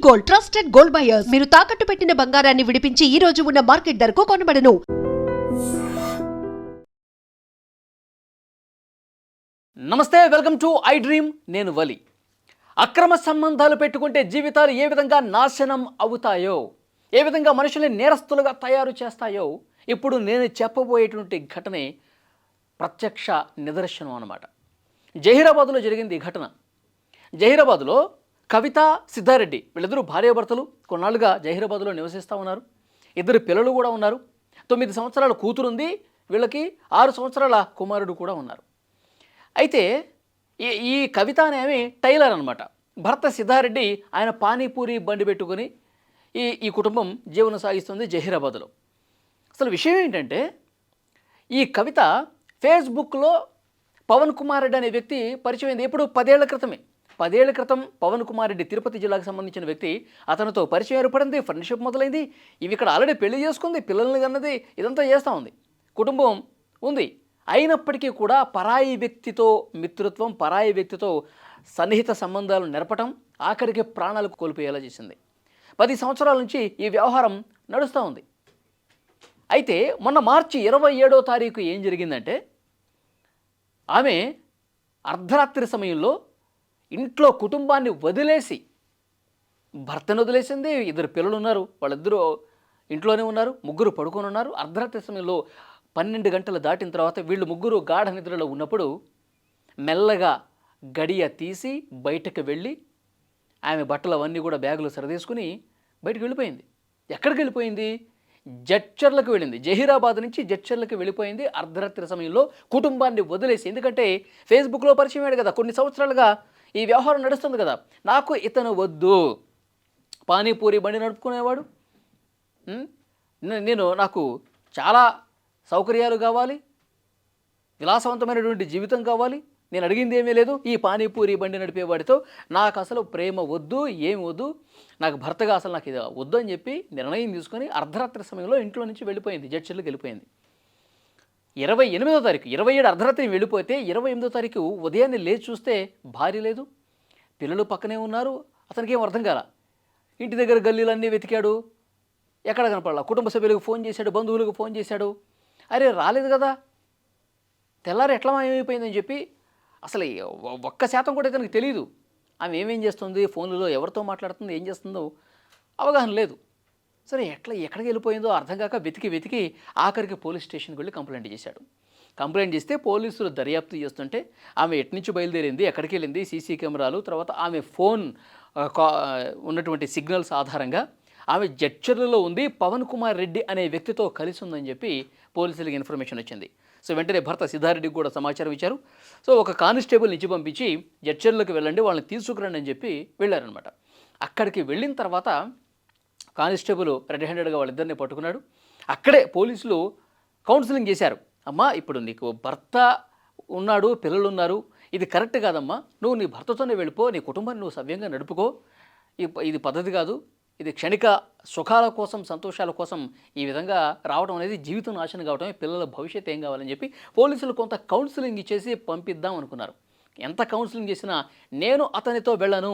Gold, trusted gold buyers. మీరు తాకట్టు పెట్టిన బంగారాన్ని విడిపించి ఈ రోజు ఉన్న మార్కెట్ ధరకు కొనబడను. నమస్తే, వెల్కమ్ టు ఐ డ్రీమ్. నేను వలి. అక్రమ సంబంధాలు పెట్టుకుంటే జీవితాలు ఏ విధంగా నాశనం అవుతాయో, ఏ విధంగా మనుషుల్ని నేరస్తులుగా తయారు చేస్తాయో ఇప్పుడు నేను చెప్పబోయేటువంటి ఘటనే ప్రత్యక్ష నిదర్శనం అన్నమాట. జహీరాబాద్లో జరిగింది ఈ ఘటన. జహీరాబాద్లో కవిత, సిద్ధారెడ్డి వీళ్ళిద్దరూ భార్యాభర్తలు. కొన్నాళ్ళుగా జహీరాబాద్లో నివసిస్తూ ఉన్నారు. ఇద్దరు పిల్లలు కూడా ఉన్నారు. 9 సంవత్సరాల కూతురుంది వీళ్ళకి, 6 సంవత్సరాల కుమారుడు కూడా ఉన్నారు. అయితే ఈ కవిత అనేవి టైలర్ అనమాట. భర్త సిద్ధారెడ్డి ఆయన పానీపూరి బండి పెట్టుకొని ఈ కుటుంబం జీవనం సాగిస్తుంది జహీరాబాద్లో. అసలు విషయం ఏంటంటే, ఈ కవిత ఫేస్బుక్లో పవన్ కుమార్ రెడ్డి అనే వ్యక్తి పరిచయం అయింది. ఎప్పుడు 10 ఏళ్ల క్రితమే. 10 ఏళ్ల క్రితం పవన్ కుమార్ రెడ్డి తిరుపతి జిల్లాకు సంబంధించిన వ్యక్తి. అతనితో పరిచయం ఏర్పడింది, ఫ్రెండ్షిప్ మొదలైంది. ఇవి ఇక్కడ ఆల్రెడీ పెళ్లి చేసుకుంది, పిల్లల్ని కన్నది, ఇదంతా చేస్తూ ఉంది, కుటుంబం ఉంది. అయినప్పటికీ కూడా పరాయి వ్యక్తితో మిత్రత్వం, పరాయి వ్యక్తితో సన్నిహిత సంబంధాలు నెరపటం ఆఖరికి ప్రాణాలకు కోల్పోయేలా చేసింది. 10 సంవత్సరాల నుంచి ఈ వ్యవహారం నడుస్తూ ఉంది. అయితే మొన్న మార్చి 27వ తారీఖు ఏం జరిగిందంటే, ఆమె అర్ధరాత్రి సమయంలో ఇంట్లో కుటుంబాన్ని వదిలేసి, భర్తను వదిలేసింది. 2 పిల్లలు ఉన్నారు, వాళ్ళిద్దరూ ఇంట్లోనే ఉన్నారు, 3 పడుకొని ఉన్నారు. అర్ధరాత్రి సమయంలో 12 గంటలు దాటిన తర్వాత వీళ్ళు 3 గాఢ నిద్రలో ఉన్నప్పుడు మెల్లగా గడియ తీసి బయటకు వెళ్ళి ఆమె బట్టలు అవన్నీ కూడా బ్యాగులు సరిదేసుకుని బయటకు వెళ్ళిపోయింది. ఎక్కడికి వెళ్ళిపోయింది? జడ్చర్లకు వెళ్ళింది. జహీరాబాద్ నుంచి జడ్చర్లకు వెళ్ళిపోయింది అర్ధరాత్రి సమయంలో కుటుంబాన్ని వదిలేసి. ఎందుకంటే ఫేస్బుక్లో పరిచయం అయ్యాడు కదా, కొన్ని సంవత్సరాలుగా ఈ వ్యవహారం నడుస్తుంది కదా. నాకు ఇతను వద్దు, పానీపూరి బండి నడుపుకునేవాడు, నాకు చాలా సౌకర్యాలు కావాలి, విలాసవంతమైనటువంటి జీవితం కావాలి, నేను అడిగింది ఏమీ లేదు, ఈ పానీపూరి బండి నడిపేవాడితో నాకు అసలు ప్రేమ వద్దు, ఏమి వద్దు, నాకు భర్తగా అసలు నాకు ఇది వద్దు అని చెప్పి నిర్ణయం తీసుకొని అర్ధరాత్రి సమయంలో ఇంట్లో నుంచి వెళ్ళిపోయింది, జడ్చర్లకు వెళ్ళిపోయింది. 28వ తారీఖు, 27 అర్ధరాత్రి వెళ్ళిపోతే 28వ తారీఖు ఉదయాన్నే లేచి చూస్తే భార్య లేదు, పిల్లలు పక్కనే ఉన్నారు. అతనికి ఏం అర్థం కాల. ఇంటి దగ్గర గల్లీలన్నీ వెతికాడు, ఎక్కడ కనపడాల. కుటుంబ సభ్యులకు ఫోన్ చేశాడు, బంధువులకు ఫోన్ చేశాడు. అరే రాలేదు కదా, తెల్లారి ఎట్లా ఏమైపోయిందని చెప్పి అసలు 1% కూడా ఇతనికి తెలియదు. ఆమె ఏమేం చేస్తుంది, ఫోన్లలో ఎవరితో మాట్లాడుతుంది, ఏం చేస్తుందో అవగాహన లేదు. సరే ఎక్కడికి వెళ్ళిపోయిందో అర్థం కాక వెతికి ఆఖరికి పోలీస్ స్టేషన్కి వెళ్ళి కంప్లైంట్ చేశాడు. కంప్లైంట్ చేస్తే పోలీసులు దర్యాప్తు చేస్తుంటే ఆమె ఎట్నుంచి బయలుదేరింది, ఎక్కడికి వెళ్ళింది, సీసీ కెమెరాలు, తర్వాత ఆమె ఫోన్ ఉన్నటువంటి సిగ్నల్స్ ఆధారంగా ఆమె జడ్చర్లలో ఉంది, పవన్ కుమార్ రెడ్డి అనే వ్యక్తితో కలిసి ఉందని చెప్పి పోలీసులకు ఇన్ఫర్మేషన్ వచ్చింది. సో వెంటనే భర్త సిద్ధారెడ్డికి కూడా సమాచారం ఇచ్చారు. సో ఒక కానిస్టేబుల్ నుంచి పంపించి జడ్చర్లకు వెళ్ళండి, వాళ్ళని తీసుకురండి అని చెప్పి వెళ్ళారనమాట. అక్కడికి వెళ్ళిన తర్వాత కానిస్టేబుల్ రెడ్ హ్యాండెడ్గా వాళ్ళిద్దరిని పట్టుకున్నాడు. అక్కడే పోలీసులు కౌన్సిలింగ్ చేశారు. అమ్మా, ఇప్పుడు నీకు భర్త ఉన్నాడు, పిల్లలు ఉన్నారు, ఇది కరెక్ట్ కాదమ్మా, నువ్వు నీ భర్తతోనే వెళ్ళిపో, నీ కుటుంబాన్ని నువ్వు సవ్యంగా నడుపుకో, ఇది పద్ధతి కాదు, ఇది క్షణిక సుఖాల కోసం, సంతోషాల కోసం ఈ విధంగా రావడం అనేది జీవితం నాశనం కావడమే, పిల్లల భవిష్యత్తు ఏం కావాలని చెప్పి పోలీసులు కొంత కౌన్సిలింగ్ ఇచ్చేసి పంపిద్దాం అనుకున్నారు. ఎంత కౌన్సిలింగ్ చేసినా నేను అతనితో వెళ్ళను,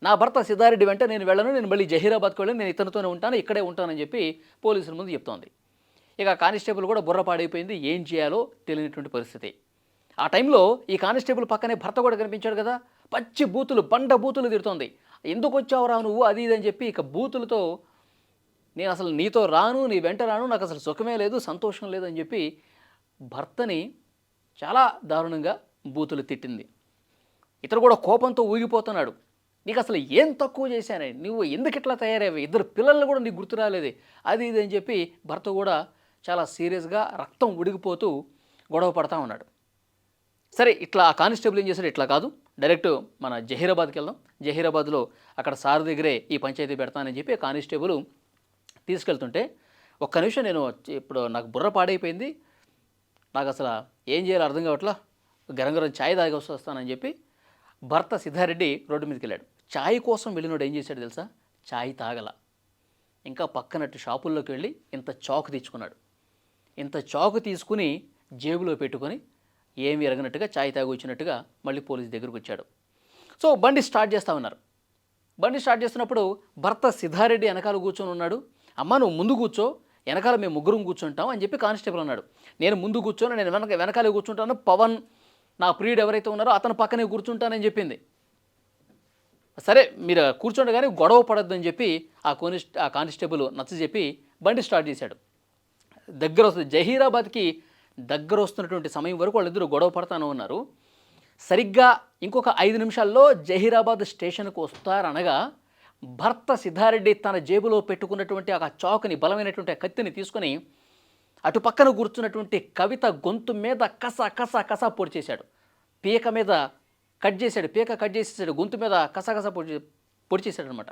నా భర్త సిద్ధారెడ్డి వెంట నేను వెళ్ళను, నేను మళ్ళీ జహీరాబాద్కి వెళ్ళను, నేను ఇతనితోనే ఉంటాను, ఇక్కడే ఉంటానని చెప్పి పోలీసుల ముందు చెప్తోంది. ఇక కానిస్టేబుల్ కూడా బుర్ర పాడైపోయింది, ఏం చేయాలో తెలియనటువంటి పరిస్థితి. ఆ టైంలో ఈ కానిస్టేబుల్ పక్కనే భర్త కూడా కనిపించాడు కదా, పచ్చి బూతులు, బండ బూతులు తిడుతోంది. ఎందుకు వచ్చావురా నువ్వు, అది ఇది అని చెప్పి ఇక బూతులతో, నేను అసలు నీతో రాను, నీ వెంట రాను, నాకు అసలు సుఖమే లేదు, సంతోషం లేదు అని చెప్పి భర్తని చాలా దారుణంగా బూతులు తిట్టింది. ఇతను కూడా కోపంతో ఊగిపోతున్నాడు. నీకు అసలు ఏం తక్కువ చేశానే, నువ్వు ఎందుకు ఇట్లా తయారయ్యావు, 2 పిల్లలు కూడా నీకు గుర్తు రాలేదే, అది ఇది అని చెప్పి భర్త కూడా చాలా సీరియస్గా రక్తం ఉడిగిపోతూ గొడవ పడతా ఉన్నాడు. సరే, ఇట్లా ఆ కానిస్టేబుల్ ఏం చేశాడు, ఇట్లా కాదు, డైరెక్ట్ మన జహీరాబాద్కి వెళ్దాం, జహీరాబాద్లో అక్కడ సార్ దగ్గరే ఈ పంచాయతీ పెడతానని చెప్పి కానిస్టేబుల్ తీసుకెళ్తుంటే, ఒక్క నిమిషం, నేను ఇప్పుడు నాకు బుర్ర పాడైపోయింది, నాకు అసలు ఏం చేయాలో అర్థం కావట్లా, గరం ఛాయ్ తాగి వస్తానని చెప్పి భర్త సిద్ధారెడ్డి రోడ్డు మీదకి వెళ్ళాడు. ఛాయ్ కోసం వెళ్ళినోడు ఏం చేశాడు తెలుసా, ఛాయ్ తాగల, ఇంకా పక్కనట్టు షాపుల్లోకి వెళ్ళి ఇంత చాకు తెచ్చుకున్నాడు. ఇంత చాకు తీసుకుని జేబులో పెట్టుకొని ఏమి ఎరగనట్టుగా ఛాయ్ తాగి వచ్చినట్టుగా మళ్ళీ పోలీస్ దగ్గరకు వచ్చాడు. సో బండి స్టార్ట్ చేస్తా ఉన్నారు. బండి స్టార్ట్ చేస్తున్నప్పుడు భర్త సిద్ధారెడ్డి వెనకాల కూర్చొని ఉన్నాడు. అమ్మ నువ్వు ముందు కూర్చో, వెనకాల మేము ముగ్గురం కూర్చుంటాం అని చెప్పి కానిస్టేబుల్ అన్నాడు. నేను ముందు కూర్చొని నేను వెనకాలే కూర్చుంటాను, పవన్ నా ప్రియుడు ఎవరైతే ఉన్నారో అతను పక్కనే కూర్చుంటానని చెప్పింది. సరే మీరు కూర్చోండి కానీ గొడవ పడొద్దు అని చెప్పి ఆ కానిస్టేబుల్ నచ్చ చెప్పి బండి స్టార్ట్ చేశాడు. దగ్గర వస్తుంది, జహీరాబాద్కి దగ్గర వస్తున్నటువంటి సమయం వరకు వాళ్ళిద్దరూ గొడవ పడతానే ఉన్నారు. సరిగ్గా ఇంకొక 5 నిమిషాల్లో జహీరాబాద్ స్టేషన్కు వస్తారనగా భర్త సిద్ధారెడ్డి తన జేబులో పెట్టుకున్నటువంటి ఆ చాకుని, బలమైనటువంటి కత్తిని తీసుకొని అటు పక్కన కూర్చున్నటువంటి కవిత గొంతు మీద కస పొడి చేశాడు. పీక మీద కట్ చేసేసాడు, గొంతు మీద కస పొడి చేశాడు అనమాట.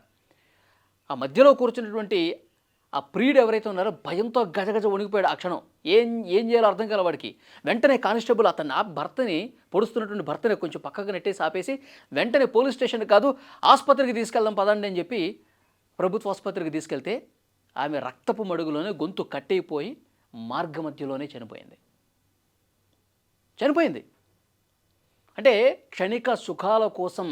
ఆ మధ్యలో కూర్చున్నటువంటి ఆ ప్రియుడు ఎవరైతే ఉన్నారో భయంతో గజగజ వణికిపోయాడు. ఆ క్షణం ఏం చేయాలో అర్థం కాల వాడికి. వెంటనే కానిస్టేబుల్ భర్తని పొడుస్తున్నటువంటి భర్తని కొంచెం పక్కకు నెట్టేసి ఆపేసి వెంటనే పోలీస్ స్టేషన్ కాదు ఆసుపత్రికి తీసుకెళ్దాం పదండి అని చెప్పి ప్రభుత్వ ఆసుపత్రికి తీసుకెళ్తే ఆమె రక్తపు మడుగులోనే గొంతు కట్టయిపోయి మార్గ మధ్యలోనే చనిపోయింది. అంటే క్షణిక సుఖాల కోసం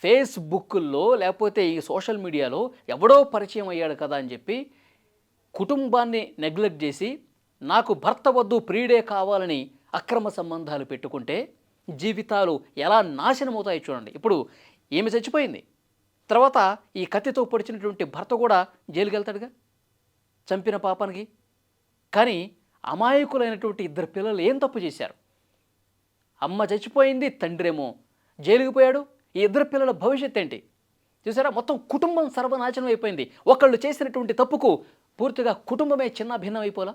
ఫేస్బుక్లో లేకపోతే ఈ సోషల్ మీడియాలో ఎవడో పరిచయం అయ్యాడు కదా అని చెప్పి కుటుంబాన్ని నెగ్లెక్ట్ చేసి నాకు భర్త వద్దు ప్రియుడే కావాలని అక్రమ సంబంధాలు పెట్టుకుంటే జీవితాలు ఎలా నాశనం అవుతాయి చూడండి. ఇప్పుడు ఈమె చచ్చిపోయింది, తర్వాత ఈ కత్తితో పొడిచినటువంటి భర్త కూడా జైలుకి వెళ్తాడుగా చంపిన పాపానికి. కానీ అమాయకులైనటువంటి 2 పిల్లలు ఏం తప్పు చేశారు? అమ్మ చచ్చిపోయింది, తండ్రేమో జైలుకి పోయాడు. ఈ 2 పిల్లల భవిష్యత్ ఏంటి చూసారా? మొత్తం కుటుంబం సర్వనాశనం అయిపోయింది. ఒకళ్ళు చేసినటువంటి తప్పుకు పూర్తిగా కుటుంబమే చిన్న భిన్నం అయిపోలా.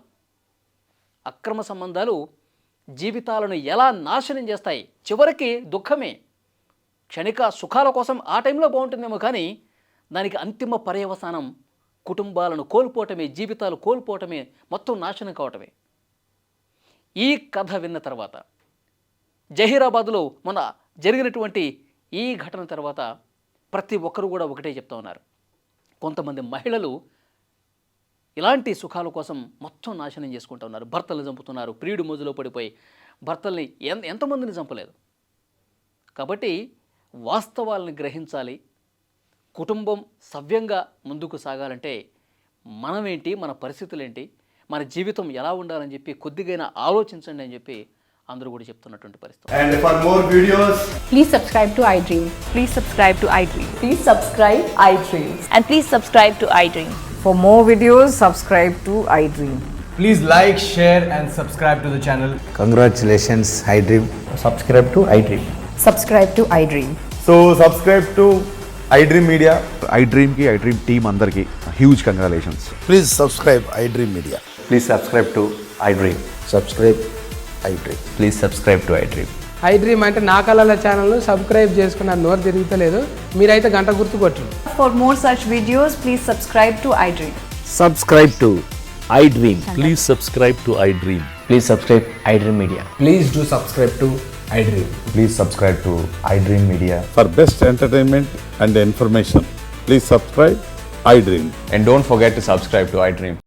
అక్రమ సంబంధాలు జీవితాలను ఎలా నాశనం చేస్తాయి, చివరికి దుఃఖమే. క్షణిక సుఖాల కోసం ఆ టైంలో బాగుంటుందేమో కానీ దానికి అంతిమ పర్యవసానం కుటుంబాలను కోల్పోవటమే, జీవితాలు కోల్పోవటమే, మొత్తం నాశనం కావటమే. ఈ కథ విన్న తర్వాత జహీరాబాద్లో మొన్న జరిగినటువంటి ఈ ఘటన తర్వాత ప్రతి ఒక్కరు కూడా ఒకటే చెప్తా ఉన్నారు. కొంతమంది మహిళలు ఇలాంటి సుఖాల కోసం మొత్తం నాశనం చేసుకుంటూ ఉన్నారు. భర్తలు చంపుతున్నారు, ప్రియుడు మోజులో పడిపోయి భర్తల్ని ఎంతమందిని చంపలేదు. కాబట్టి వాస్తవాలను గ్రహించాలి. కుటుంబం సవ్యంగా ముందుకు సాగాలంటే మనమేంటి, మన పరిస్థితులేంటి, మన జీవితం ఎలా ఉండాలని చెప్పి కొద్దిగైనా ఆలోచించండి అని చెప్పి అందరూ కూడా చెప్తున్నటువంటి పరిస్థితి. And for more videos, Please subscribe to iDream. Please subscribe to iDream. Please subscribe iDream. And please subscribe to iDream. For more videos, subscribe to iDream. please like, share and subscribe to the channel. Congratulations, iDream. Subscribe to iDream. Subscribe to iDream. So subscribe to iDream Media. iDream की iDream team अंदर की huge congratulations. Please subscribe iDream Media. Please subscribe to iDream. Subscribe iDream. Please subscribe to iDream. iDream అంటే నా కళల ఛానల్ను subscribe చేసుకున్న నోరు తిరుగుతలేదు, మీరైతే గంట గుర్తు కొట్టండి. For more such videos, please subscribe to iDream. Subscribe to iDream. Please subscribe to iDream. Please subscribe iDream Media. Please do subscribe to iDream. Please subscribe to iDream Media. For best entertainment and information, please subscribe iDream. And don't forget to subscribe to iDream.